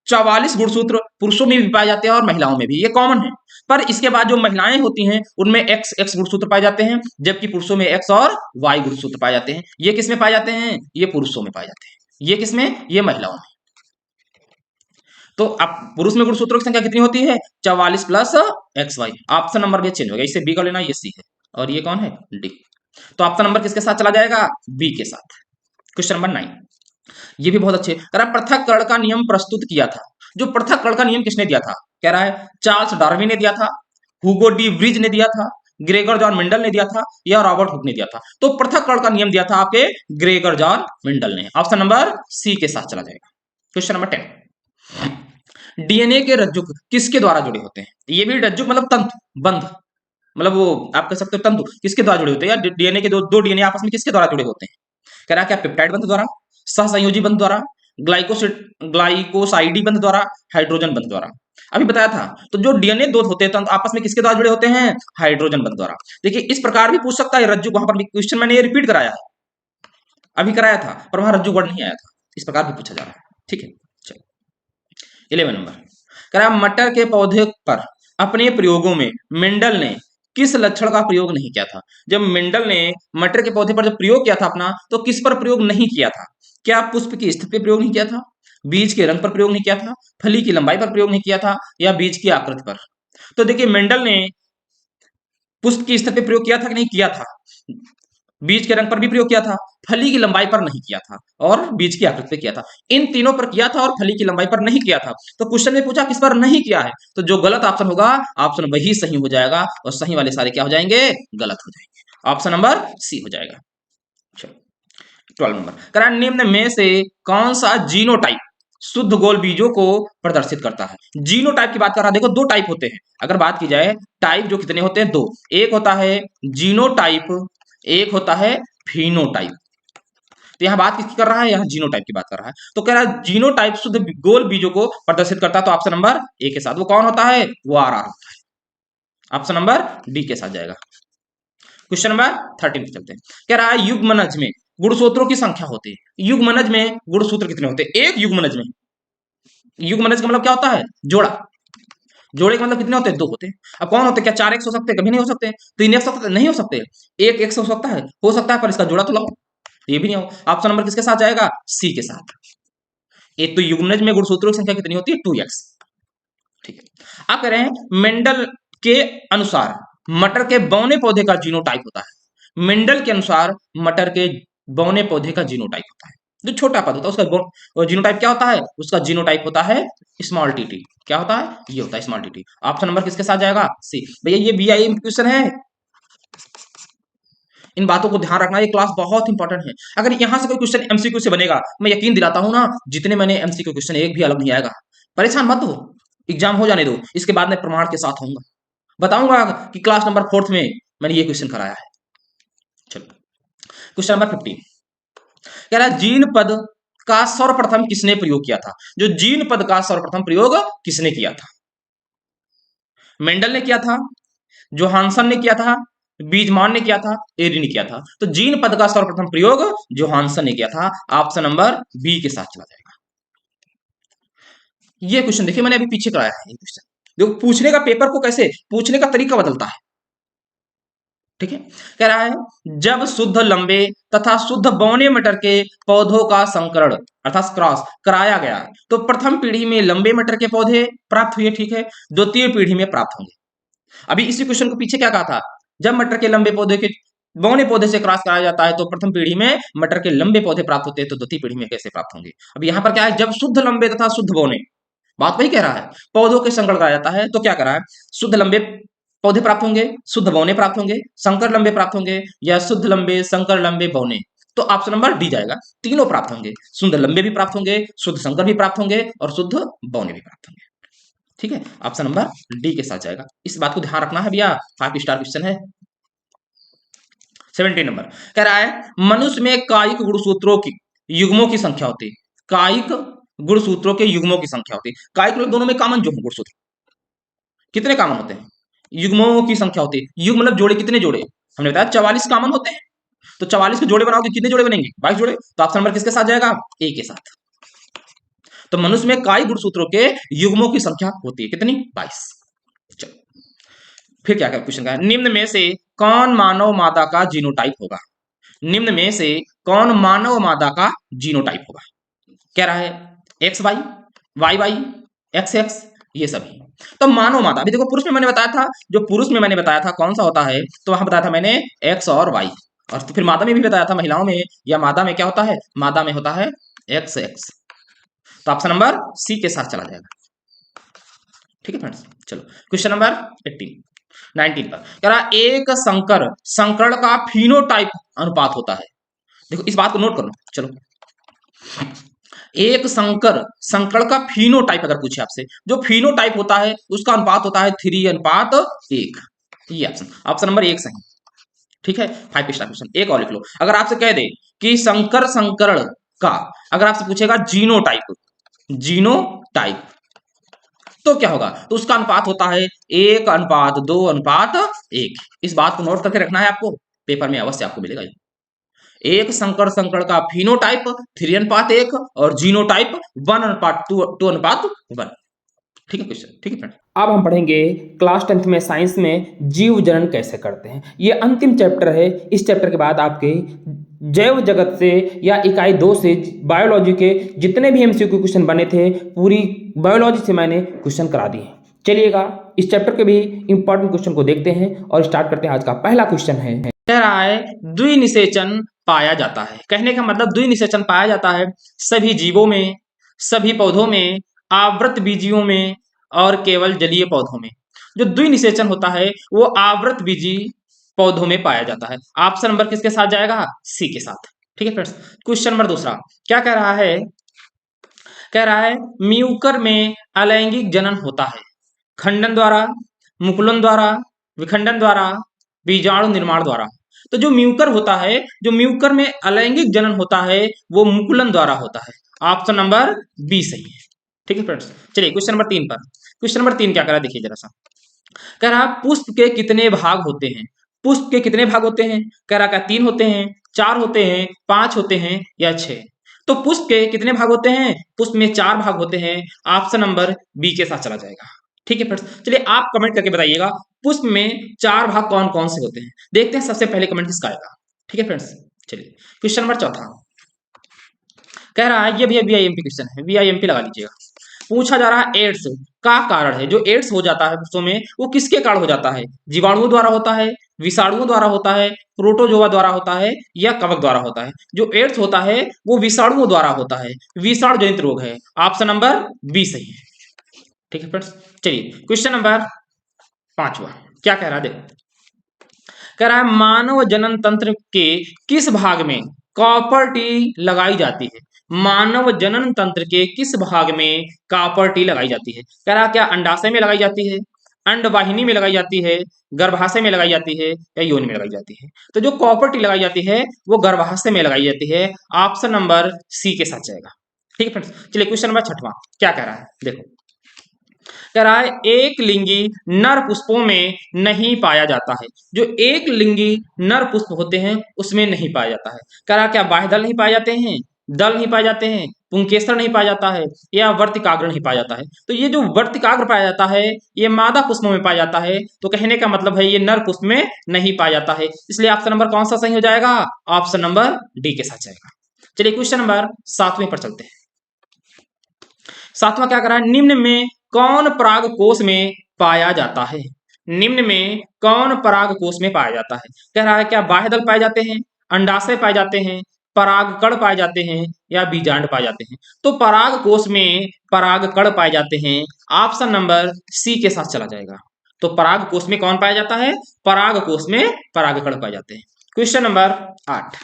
44 गुणसूत्र पुरुषों में भी पाए जाते हैं और महिलाओं में भी, ये कॉमन है। पर इसके बाद जो महिलाएं होती हैं उनमें एक्स एक्स गुणसूत्र पाए जाते हैं, जबकि पुरुषों में एक्स और वाई गुणसूत्र पाए जाते हैं। ये किसमें पाए जाते हैं? ये पुरुषों में पाए जाते हैं। ये किसमें? ये महिलाओं में। तो अब पुरुष में गुणसूत्रों की संख्या कितनी होती है? 44 plus X Y. Option number भी चेंज हो गया, इसे बी कर लेना, ये सी है, और ये कौन है? डी। तो ऑप्शन नंबर किसके साथ चला जाएगा? बी के साथ। क्वेश्चन नंबर 9 ये भी बहुत अच्छे, कह रहा पृथक्करण का नियम प्रस्तुत किया था। जो पृथक्करण का नियम किसने दिया था? कह रहा है चार्ल्स डार्विन ने दिया था, हुगो डी व्रीज ने दिया था, ग्रेगर जॉन मिंडल ने दिया था, या रॉबर्ट हुक ने दिया था। तो पृथक्करण का नियम दिया था आपके ग्रेगर जॉन मिंडल ने। ऑप्शन नंबर सी के साथ चला जाएगा। क्वेश्चन नंबर 10 डीएनए के रज्जुक किसके द्वारा जुड़े होते हैं? ये भी रज्जुक मतलब तंतु बंध, मतलब वो आप कह सकते हो तंतु किसके द्वारा जुड़े होते हैं, या डीएनए के दो डीएनए आपस में किसके द्वारा जुड़े होते हैं? कह रहा क्या पेप्टाइड बंध द्वारा, सहसंयोजी बंध द्वारा, ग्लाइकोसाइडी बंध द्वारा, हाइड्रोजन बंध द्वारा। अभी बताया था। तो जो डीएनए दो होते हैं तो आपस में किसके द्वारा जुड़े होते हैं? हाइड्रोजन बंध द्वारा। देखिए इस प्रकार भी पूछ सकता है रज्जु, वहां पर भी क्वेश्चन मैंने ये रिपीट कराया है, अभी कराया था, पर वहां रज्जु वर्ड नहीं आया था। इस प्रकार भी पूछा जा रहा है। ठीक है, चलो 11 नंबर कह रहा मटर के पौधे पर अपने प्रयोगों में मेंडल ने किस लक्षण का प्रयोग नहीं किया था? जब मेंडल ने मटर के पौधे पर जब प्रयोग किया था अपना, तो किस पर प्रयोग नहीं किया था? क्या पुष्प की स्थिति पर प्रयोग नहीं किया था, बीज के रंग पर प्रयोग नहीं किया था, फली की लंबाई पर प्रयोग नहीं किया था, या बीज की आकृति पर? तो देखिए मेंडल ने पुष्प की स्थिति पर प्रयोग किया था कि नहीं किया था, बीज के रंग पर भी प्रयोग किया था, फली की लंबाई पर नहीं किया था, और बीज की आकृति पे किया था। इन तीनों पर किया था और फली की लंबाई पर नहीं किया था। तो क्वेश्चन में पूछा किस पर नहीं किया है, तो जो गलत ऑप्शन होगा ऑप्शन वही सही हो जाएगा, और सही वाले सारे क्या हो जाएंगे? गलत हो जाएंगे। ऑप्शन नंबर सी हो जाएगा। चलो 12 नंबर कह रहा निम्न में से कौन सा जीनोटाइप शुद्ध गोल बीजों को प्रदर्शित करता है? जीनोटाइप की बात कर रहा है। देखो दो टाइप होते हैं, अगर बात की जाए टाइप जो कितने होते हैं? दो। एक होता है जीनोटाइप, एक होता है फिनोटाइप। तो यहां बात किसकी कर रहा है? यहां जीनोटाइप की बात कर रहा है। तो कह रहा है जीनोटाइप शुद्ध गोल बीजों को प्रदर्शित करता है, तो ऑप्शन नंबर ए के साथ। वो कौन होता है? वो आर होता है। ऑप्शन नंबर डी के साथ जाएगा। क्वेश्चन नंबर 13 पे चलते हैं। कह रहा है युग्मनज में गुणसूत्रों की संख्या होती है। युग्मनज में गुणसूत्र कितने होते हैं? एक युग्मनज में, युग्मनज का मतलब क्या होता है? जोड़ा। जोड़े का मतलब कितने होते हैं? दो होते हैं। अब कौन होते हैं? क्या 4 एक्स हो सकते हैं? कभी नहीं हो सकते। 3 एक्स नहीं हो सकते। 1 एक्स हो सकता है, पर इसका जोड़ा तो लाओ, ये भी नहीं हो। ऑप्शन नंबर किसके साथ जाएगा? सी के साथ। एक तो युग्मनज में गुणसूत्रों की संख्या कितनी होती है? 2x। ठीक है, आप कह रहे हैं मेंडल के अनुसार मटर के बौने पौधे का जीनोटाइप होता है। मेंडल के अनुसार मटर के बौने पौधे का जीनोटाइप होता है। जो छोटा पद होता है उसका जीनोटाइप क्या होता है? उसका जीनोटाइप होता है स्मॉल टी। क्या होता है? ये होता है स्मॉल टी। ऑप्शन नंबर किसके साथ जाएगा? सी। भैया ये बीआईएम क्वेश्चन है, इन बातों को ध्यान रखना, ये क्लास बहुत इंपॉर्टेंट है। अगर यहां से कोई क्वेश्चन एमसीक्यू से बनेगा, मैं यकीन दिलाता हूं ना, जितने मैंने एमसीक्यू क्वेश्चन एक भी अलग नहीं आएगा। परेशान मत हो, एग्जाम हो जाने दो, इसके बाद मैं प्रमाण के साथ होऊंगा, बताऊंगा कि क्लास नंबर 4 में मैंने ये क्वेश्चन कराया है। चलो क्वेश्चन नंबर 15 कह रहा है जीन पद का सर्वप्रथम किसने प्रयोग किया था? जो जीन पद का सर्वप्रथम प्रयोग किसने किया था? मेंडल ने किया था, जोहानसन ने किया था, बीजमान ने किया था, एरी ने किया था। तो जीन पद का सर्वप्रथम प्रयोग जोहानसन ने किया था। ऑप्शन नंबर बी के साथ चला जाएगा। ये क्वेश्चन देखिए मैंने अभी पीछे कराया है। ये क्वेश्चन देखो, पूछने का पेपर को कैसे पूछने का तरीका बदलता है। ठीक है, कह रहा है जब शुद्ध लंबे तथा शुद्ध बौने मटर के पौधों का संकरण अर्थात क्रॉस कराया गया, तो प्रथम पीढ़ी में लंबे मटर के पौधे प्राप्त हुए। ठीक है, द्वितीय पीढ़ी में प्राप्त होंगे। अभी इसी क्वेश्चन को पीछे क्या कहा था? जब मटर के लंबे पौधे के बौने पौधे से क्रॉस कराया जाता है तो प्रथम पीढ़ी में मटर के लंबे पौधे प्राप्त होते हैं, तो द्वितीय पीढ़ी में कैसे प्राप्त होंगे? अब यहाँ पर क्या है? जब शुद्ध लंबे तथा शुद्ध बौने, बात वही कह रहा है, पौधों के संकरण कराया जाता है तो क्या करा है? शुद्ध लंबे पौधे प्राप्त होंगे, शुद्ध बौने प्राप्त होंगे, संकर लंबे प्राप्त होंगे, या शुद्ध लंबे संकर लंबे बौने। तो ऑप्शन नंबर डी जाएगा, तीनों प्राप्त होंगे, शुद्ध लंबे भी प्राप्त होंगे, शुद्ध संकर भी प्राप्त होंगे और शुद्ध बौने भी प्राप्त होंगे। ठीक है, ऑप्शन नंबर डी के साथ जाएगा। इस बात को ध्यान रखना है भैया, 5 स्टार क्वेश्चन है। 17 नंबर कह रहा है मनुष्य में कायिक गुणसूत्रों की युग्मों की संख्या होती है। कायिक गुणसूत्रों के युग्मों की संख्या होती है। कायिक दोनों में कॉमन जो है गुणसूत्र कितने कॉमन होते हैं? युग्मों की संख्या होती है। युग्म मतलब जोड़े, कितने जोड़े? हमने बताया 44 कॉमन होते हैं। तो 44 के जोड़े बनाओगे कितने जोड़े बनेंगे? 22 जोड़े। तो ऑप्शन नंबर किसके साथ जाएगा? ए के साथ। तो मनुष्य में कायिक गुणसूत्रों के युग्मों की संख्या होती है कितनी? 22। चलो फिर क्या क्वेश्चन का? निम्न में से कौन मानव मादा का जीनोटाइप होगा? निम्न में से कौन मानव मादा का जीनोटाइप होगा? कह रहा है X Y, Y Y, X X, ये सभी। तो मानव मादा, अभी देखो पुरुष में मैंने बताया था, जो पुरुष में मैंने बताया था कौन सा होता है, तो वहां बताया था मैंने एक्स और वाई। और तो फिर मादा में भी बताया था, महिलाओं में या मादा में क्या होता है? मादा में होता है एक्स एक्स। तो ऑप्शन नंबर सी के साथ चला जाएगा। ठीक है फ्रेंड्स, चलो क्वेश्चन नंबर 19 पर कह रहा एक संकर संकरण का फिनोटाइप अनुपात होता है। देखो इस बात को नोट कर लो। चलो एक संकर संकरण का फिनोटाइप अगर पूछे आपसे, जो फिनोटाइप होता है उसका अनुपात होता है 3:1। ये ऑप्शन नंबर 1 सही। ठीक है, 5 स्टार क्वेश्चन। एक और लिख लो, अगर आपसे कह दे कि संकर संकरण का, अगर आपसे पूछेगा जीनोटाइप, जीनोटाइप तो क्या होगा? तो उसका अनुपात होता है 1:2:1। इस बात को नोट करके रखना है आपको, पेपर में अवश्य आपको मिलेगा। एक संकर संकरण का फिनोटाइप 3:1 और जीनोटाइप 1:2:1। ठीक है क्वेश्चन, ठीक है फ्रेंड। अब हम पढ़ेंगे क्लास 10th में साइंस में जीव जनन कैसे करते हैं। ये अंतिम चैप्टर है। इस चैप्टर के बाद आपके जैव जगत से या इकाई 2 से बायोलॉजी के जितने भी एमसीक्यू क्वेश्चन बने थे, पूरी बायोलॉजी से मैंने क्वेश्चन करा दिए। चलिएगा इस चैप्टर के भी इंपॉर्टेंट क्वेश्चन को देखते हैं और स्टार्ट करते हैं। आज का पहला क्वेश्चन है, कह रहा है द्विनिषेचन पाया जाता है। कहने का मतलब द्विनिषेचन पाया जाता है सभी जीवों में, सभी पौधों में, आवृत बीजियों में और केवल जलीय पौधों में। जो द्विनिषेचन होता है वो आवृत बीजी पौधों में पाया जाता है। ऑप्शन नंबर किसके साथ जाएगा? सी के साथ। ठीक है फ्रेंड्स, क्वेश्चन नंबर दूसरा क्या कह रहा है? कह रहा है म्यूकर में अलैंगिक जनन होता है खंडन द्वारा, मुकुलन द्वारा, विखंडन द्वारा, बीजाणु निर्माण द्वारा। तो जो म्यूकर होता है, जो म्यूकर में अलैंगिक जनन होता है वो मुकुलन द्वारा होता है। ऑप्शन नंबर बी सही है। ठीक है फ्रेंड्स, चलिए क्वेश्चन नंबर 3 पर। क्वेश्चन नंबर 3 क्या कह रहा है देखिए जरा सा। कह रहा पुष्प के कितने भाग होते हैं? पुष्प के कितने भाग होते हैं? कह रहा क्या 3 होते हैं, 4 होते हैं, 5 होते हैं या 6? तो पुष्प के कितने भाग होते हैं? पुष्प में 4 भाग होते हैं। ऑप्शन नंबर बी के साथ चला जाएगा। ठीक है फ्रेंड्स, चलिए आप कमेंट करके बताइएगा पुष्प में 4 भाग कौन कौन से होते हैं। देखते हैं सबसे पहले कमेंट किसका आएगा। ठीक है फ्रेंड्स, चलिए क्वेश्चन नंबर 4 कह रहा है, ये भी वीआईएमपी क्वेश्चन है, वीआईएमपी लगा लीजिएगा। पूछा जा रहा है एड्स का कारण है। जो एड्स हो जाता है पुष्पों में वो किसके कारण हो जाता है? जीवाणुओं द्वारा होता है, विषाणुओं द्वारा होता है, प्रोटोजोआ द्वारा होता है, या कवक द्वारा होता है? जो एड्स होता है वो विषाणुओं द्वारा होता है, विषाणु जनित रोग है। ऑप्शन नंबर बी सही है। ठीक है फ्रेंड्स, चलिए क्वेश्चन नंबर 5वां क्या कह रहा है, देखो कह रहा है मानव जनन तंत्र के किस भाग में कॉपर टी लगाई जाती है? मानव जनन तंत्र के किस भाग में कॉपर टी लगाई जाती है? कह रहा है क्या अंडाशय में लगाई जाती है, अंडवाहिनी में लगाई जाती है, गर्भाशय में लगाई जाती है, या योनि में लगाई जाती है? तो जो कॉपर टी लगाई जाती है वो गर्भाशय में लगाई जाती है। ऑप्शन नंबर सी के साथ जाएगा। ठीक है फ्रेंड्स, चलिए क्वेश्चन नंबर 6वां क्या कह रहा है, देखो कह रहा है एक लिंगी नर पुष्पों में नहीं पाया जाता है। जो एक लिंगी नर पुष्प होते हैं उसमें नहीं पाया जाता है। कह रहा है क्या बाह्यदल नहीं पाए जाते हैं, दल नहीं पाए जाते हैं, पुंकेसर नहीं पाया जाता है, या वर्तिकाग्र नहीं पाया जाता है? तो ये जो वर्तिकाग्र पाया जाता है ये मादा पुष्पों में पाया जाता है, तो कहने का मतलब है ये नर पुष्प में नहीं पाया जाता है। इसलिए ऑप्शन नंबर कौन सा सही हो जाएगा? ऑप्शन नंबर डी के साथ जाएगा। चलिए क्वेश्चन नंबर 7वें पर चलते हैं। 7वां क्या कर रहा है, निम्न में कौन पराग कोश में पाया जाता है? निम्न में कौन पराग कोश में पाया जाता है? कह रहा है क्या बाह्यदल पाए जाते हैं, अंडाशय पाए जाते हैं, परागकण पाए जाते हैं, या बीजांड पाए जाते हैं? तो पराग कोश में परागकण पाए जाते हैं। ऑप्शन नंबर सी के साथ चला जाएगा। तो पराग कोश में कौन पाया जाता है? पराग कोश में परागकण पाए जाते हैं। क्वेश्चन नंबर 8,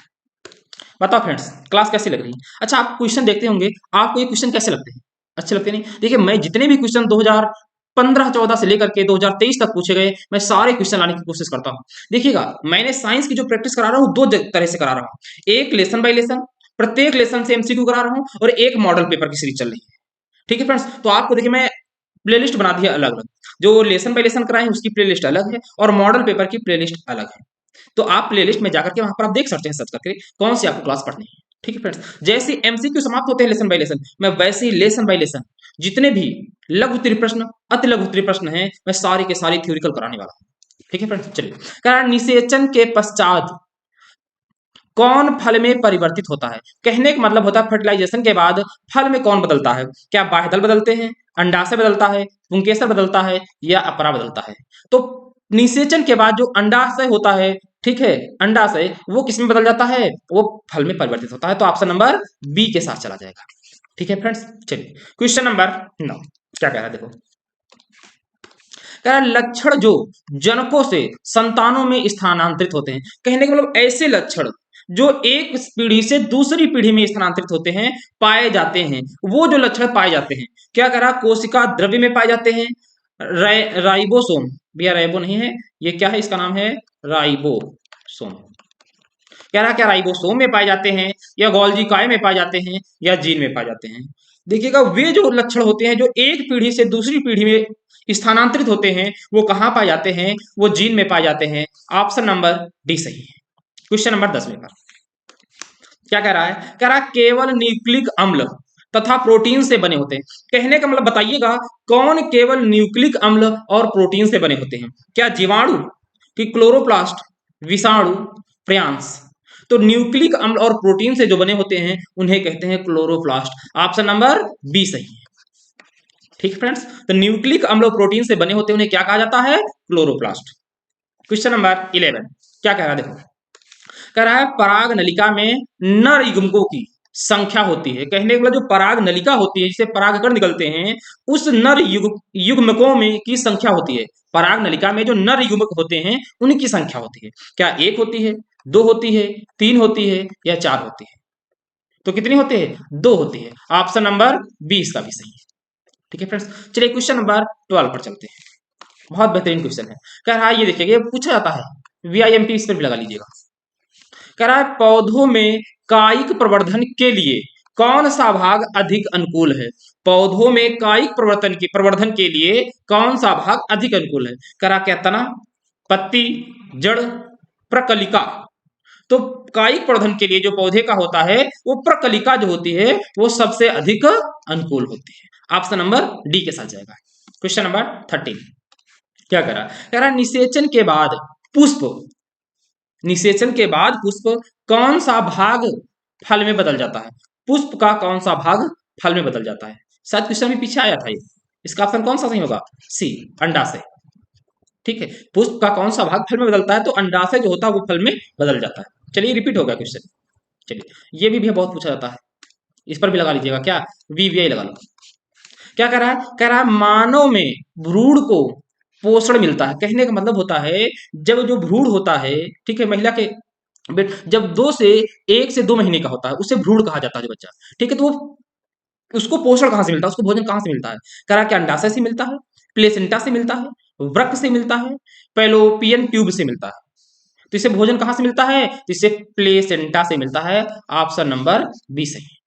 बताओ फ्रेंड्स क्लास कैसी लग रही है? अच्छा आप क्वेश्चन देखते होंगे, आपको ये क्वेश्चन कैसे लगते हैं? अच्छे लगते नहीं? देखिए मैं जितने भी क्वेश्चन 2015-14 से लेकर के 2023 तक पूछे गए मैं सारे क्वेश्चन लाने की कोशिश करता हूँ। देखिएगा मैंने साइंस की जो प्रैक्टिस करा रहा हूँ दो तरह से करा रहा हूँ, एक लेसन बाय लेसन, प्रत्येक लेसन से एमसीक्यू करा रहा हूँ, और एक मॉडल पेपर की सीरीज चल रही है। ठीक है फ्रेंड्स, तो आपको देखिए मैं प्लेलिस्ट बना दी है अलग अलग, जो लेसन बाय लेसन कराए हैं उसकी प्लेलिस्ट अलग है और मॉडल पेपर की प्लेलिस्ट अलग है। तो आप प्लेलिस्ट में जाकर के वहां पर आप देख सकते हैं सर्च करके कौन सी आपको क्लास पढ़नी है। ठीक है फ्रेंड्स, जैसे एमसीक्यू समाप्त होते हैं लेसन बाय लेसन, मैं वैसे ही लेसन बाय लेसन जितने भी लघु उत्तरीय प्रश्न अति लघु उत्तरीय प्रश्न हैं मैं सारी के सारी थ्योरिकल कराने वाला हूं। ठीक है फ्रेंड्स, चलिए कारण निषेचन के पश्चात कौन फल में परिवर्तित होता है? कहने का मतलब होता है फर्टिलाइजेशन के बाद फल में कौन बदलता है? क्या बाह्यदल बदलते हैं, अंडाशय बदलता है, पुंकेसर बदलता है, या अपरा बदलता है? तो निषेचन के बाद जो अंडाशय होता है, ठीक है, अंडाशय वो किसमें बदल जाता है? वो फल में परिवर्तित होता है। तो ऑप्शन नंबर बी के साथ चला जाएगा। ठीक है फ्रेंड्स, चलिए क्वेश्चन नंबर 9 क्या कह रहा है, देखो कह रहा है लक्षण जो जनकों से संतानों में स्थानांतरित होते हैं। कहने का मतलब ऐसे लक्षण जो एक पीढ़ी से दूसरी पीढ़ी में स्थानांतरित होते हैं पाए जाते हैं, वो जो लक्षण पाए जाते हैं क्या कह रहा, कोशिका द्रव्य में पाए जाते हैं, राइबोसोम, भैया राइबो नहीं है, ये क्या है, इसका नाम है राइबोसोम। कह रहा क्या राइबोसोम में पाए जाते हैं, या गोल्जी काय में पाए जाते हैं, या जीन में पाए जाते हैं? देखिएगा वे जो लक्षण होते हैं जो एक पीढ़ी से दूसरी पीढ़ी में स्थानांतरित होते हैं वो कहाँ पाए जाते हैं? वो जीन में पाए जाते हैं। ऑप्शन नंबर डी सही है। क्वेश्चन नंबर 10 में क्या कह रहा है, कह रहा है केवल न्यूक्लिक अम्ल तथा प्रोटीन से बने होते हैं। कहने का मतलब बताइएगा कौन केवल न्यूक्लिक अम्ल और प्रोटीन से बने होते हैं? क्या जीवाणु, कि क्लोरोप्लास्ट, विषाणु, प्रियांश? तो न्यूक्लिक अम्ल और प्रोटीन से जो बने होते हैं उन्हें कहते हैं क्लोरोप्लास्ट। ऑप्शन नंबर बी सही है। ठीक फ्रेंड्स, तो न्यूक्लिक अम्ल और प्रोटीन से बने होते हैं उन्हें क्या कहा जाता है? क्लोरोप्लास्ट। क्वेश्चन नंबर 11 क्या कह रहा है, देखो कह रहा है पराग नलिका में नर युग्मकों की संख्या होती है। कहने का मतलब जो पराग नलिका होती है जिससे परागकण निकलते हैं उस नर युग्मकों में की संख्या होती है। पराग नलिका में जो नर युग्मक होते हैं उनकी संख्या होती है। क्या एक होती है, दो होती है, तीन होती है, या चार होती है? तो कितनी होती है? दो होती है। ऑप्शन नंबर 20 का भी सही है। ठीक है फ्रेंड्स, चलिए क्वेश्चन नंबर 12 पर चलते हैं। बहुत बेहतरीन क्वेश्चन है। कह रहा है ये देखिए ये पूछा जाता है, VIMP इस पर भी लगा लीजिएगा। कह रहा है पौधों में कायिक प्रवर्धन के लिए कौन सा भाग अधिक अनुकूल है? पौधों में कायिक प्रवर्धन के लिए कौन सा भाग अधिक अनुकूल है? कह रहा क्या तना, पत्ती, जड़, प्रकलिका? तो कायिक प्रवर्धन के लिए जो पौधे का होता है वो प्रकलिका जो होती है वो सबसे अधिक अनुकूल होती है। ऑप्शन नंबर डी के साथ जाएगा। क्वेश्चन नंबर 13 क्या कह रहा है, निषेचन के बाद पुष्प, निषेचन के बाद पुष्प कौन सा भाग फल में बदल जाता है? पुष्प का कौन सा भाग फल में बदल जाता है? शायद क्वेश्चन में पीछे आया था ये, इसका ऑप्शन कौन सा सही होगा? सी, अंडाशय। ठीक है, पुष्प का कौन सा भाग फल में बदलता है, तो अंडाशय जो होता है वो फल में बदल जाता है। चलिए रिपीट हो गया क्वेश्चन। चलिए ये भी भैया बहुत पूछा जाता है, इस पर भी लगा लीजिएगा, क्या वीवीआई लगा लो। क्या कह रहा है, कह रहा है मानव में भ्रूण को पोषण मिलता है। कहने का मतलब होता है जब जो भ्रूण होता है, ठीक है, महिला के जब 1 से 2 महीने का होता है उसे भ्रूण कहा जाता है जो बच्चा, ठीक है, तो वो उसको पोषण कहाँ से मिलता है, उसको भोजन कहाँ से मिलता है, कह रहा है कि अंडाशय से मिलता है, प्लेसेंटा से मिलता है, वृक्क से मिलता है, पैलोपियन ट्यूब से मिलता है। तो इसे भोजन कहाँ से मिलता है, तो इसे प्लेसेंटा से मिलता है। ऑप्शन नंबर बी सही है।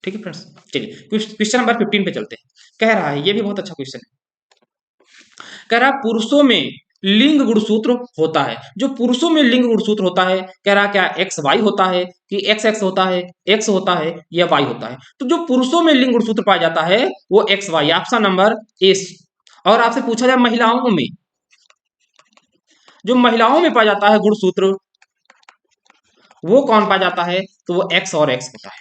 ठीक है फ्रेंड्स, चलिए क्वेश्चन नंबर 15 पे चलते हैं। कह रहा है, ये भी बहुत अच्छा क्वेश्चन है, कह रहा है पुरुषों में लिंग गुणसूत्र होता है। जो पुरुषों में लिंग गुणसूत्र होता है, कह रहा है क्या एक्स वाई होता है कि एक्स एक्स होता है, एक्स होता है या वाई होता है। तो जो पुरुषों में लिंग गुणसूत्र पाया जाता है वो X Y, option number A. और आपसे पूछा जाए महिलाओं में, जो महिलाओं में पाया जाता है गुणसूत्र वो कौन पाया जाता है, तो वो एक्स और एक्स होता है।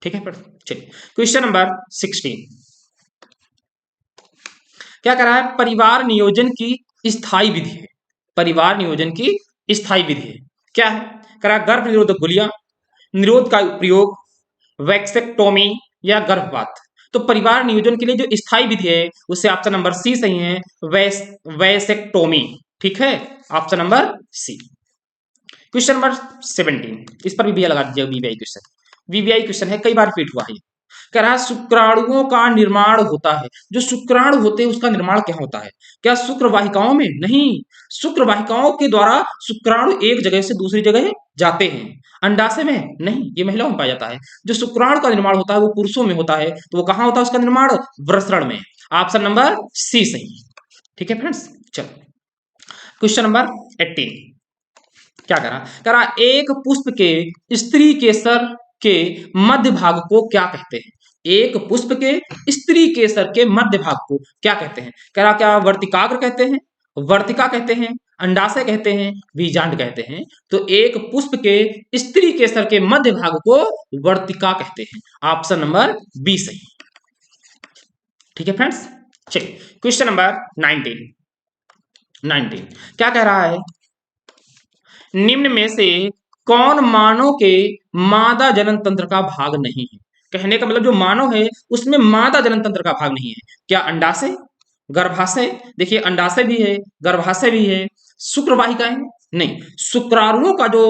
ठीक है, चलिए क्वेश्चन नंबर 16। क्या कह रहा है, परिवार नियोजन की स्थायी विधि है। परिवार नियोजन की स्थायी विधि है, क्या है, कह रहा है गर्भ निरोधक गुलियां, निरोध का प्रयोग, वैक्सेक्टोमी या गर्भपात। तो परिवार नियोजन के लिए जो स्थायी विधि है उससे ऑप्शन नंबर सी सही है, वैसेक्टोमी। ठीक है, option number C. Question number 17, इस पर भी भैया लगा दीजिए वीवीआई क्वेश्चन। वीवीआई क्वेश्चन है, कई बार रिपीट हुआ है। कह रहा है शुक्राणुओं का निर्माण होता है। जो शुक्राणु होते हैं उसका निर्माण क्या होता है, क्या शुक्र वाहिकाओं में, नहीं, शुक्र वाहिकाओं के द्वारा शुक्राणु एक जगह से दूसरी जगह जाते हैं। अंडाशय में नहीं, ये महिलाओं में पाया जाता है। जो शुक्राणु का निर्माण होता है वो पुरुषों में होता है, तो वो कहां होता है उसका निर्माण, वृषण में। ऑप्शन नंबर सी सही। ठीक है फ्रेंड्स, चलो क्वेश्चन नंबर 18। क्या कह रहा एक पुष्प के स्त्री केसर के मध्य भाग को क्या कहते हैं। एक पुष्प के स्त्री केसर के मध्य भाग को क्या कहते हैं, कह रहा क्या वर्तिकाग्र कहते हैं, वर्तिका कहते हैं, अंडाशय कहते हैं, बीजांड कहते हैं। तो एक पुष्प के स्त्री केसर के मध्य भाग को वर्तिका कहते हैं। ऑप्शन नंबर बी सही। ठीक है फ्रेंड्स, चलिए क्वेश्चन नंबर 19। क्या कह रहा है, निम्न में से कौन मानव के मादा जनन तंत्र का भाग नहीं है। कहने का मतलब जो मानव है उसमें मादा जनन तंत्र का भाग नहीं है। क्या अंडाशय, गर्भाशय, देखिए अंडाशय भी है, गर्भाशय भी है, शुक्रवाहिकाएं नहीं, शुक्राणुओं का जो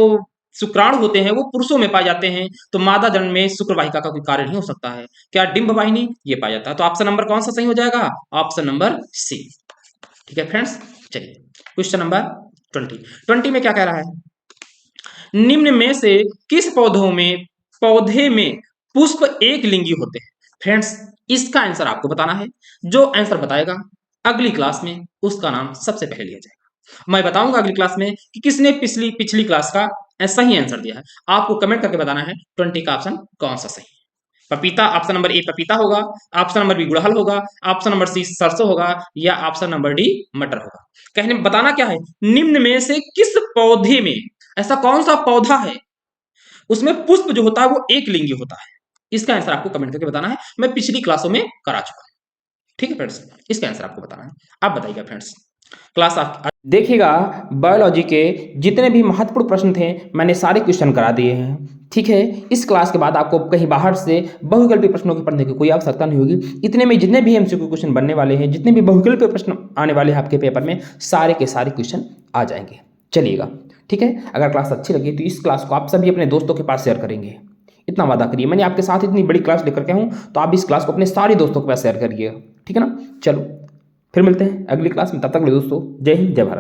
शुक्राणु होते हैं वो पुरुषों में पाए जाते हैं, तो मादा जनन में शुक्रवाहिका का कोई कार्य नहीं हो सकता है। क्या डिंब वाहिनी, ये पाया जाता है। तो ऑप्शन नंबर कौन सा सही हो जाएगा, ऑप्शन नंबर सी। ठीक है फ्रेंड्स, चलिए क्वेश्चन नंबर 20 में क्या कह रहा है, निम्न में से किस पौधे में पुष्प एक लिंगी होते हैं। फ्रेंड्स इसका आंसर आपको बताना है, जो आंसर बताएगा अगली क्लास में उसका नाम सबसे पहले लिया जाएगा। मैं बताऊंगा अगली क्लास में कि किसने पिछली क्लास का सही आंसर दिया है। आपको कमेंट करके बताना है 20 का ऑप्शन कौन सा सही। पपीता, ऑप्शन नंबर ए पपीता होगा, ऑप्शन नंबर बी गुड़हल होगा, ऑप्शन नंबर सी सरसों होगा, या ऑप्शन नंबर डी मटर होगा। कहने बताना क्या है, निम्न में से किस पौधे में ऐसा कौन सा पौधा है उसमें पुष्प जो होता है वो एक लिंगी होता है। इसका आंसर आपको कमेंट करके बताना है, मैं पिछली क्लासों में करा चुका हूं। ठीक है फ्रेंड्स, इसका आंसर आपको बताना है। आप बताइएगा फ्रेंड्स, क्लास आप देखिएगा बायोलॉजी के जितने भी महत्वपूर्ण प्रश्न थे मैंने सारे क्वेश्चन करा दिए हैं। ठीक है, इस क्लास के बाद आपको कहीं बाहर से बहुविकल्पी प्रश्नों के पढ़ने की कोई आवश्यकता नहीं होगी। इतने में जितने भी एमसीक्यू क्वेश्चन बनने वाले हैं, जितने भी बहुविकल्पी प्रश्न आने वाले हैं आपके पेपर में, सारे के सारे क्वेश्चन आ जाएंगे। चलिएगा, ठीक है, अगर क्लास अच्छी लगी तो इस क्लास को आप सभी अपने दोस्तों के पास शेयर करेंगे, इतना वादा करिए। मैंने आपके साथ इतनी बड़ी क्लास लेकर के हूँ तो आप इस क्लास को अपने सारे दोस्तों के पास शेयर करिएगा। ठीक है ना, चलो फिर मिलते हैं अगली क्लास में, तब तक दोस्तों जय हिंद जय भारत।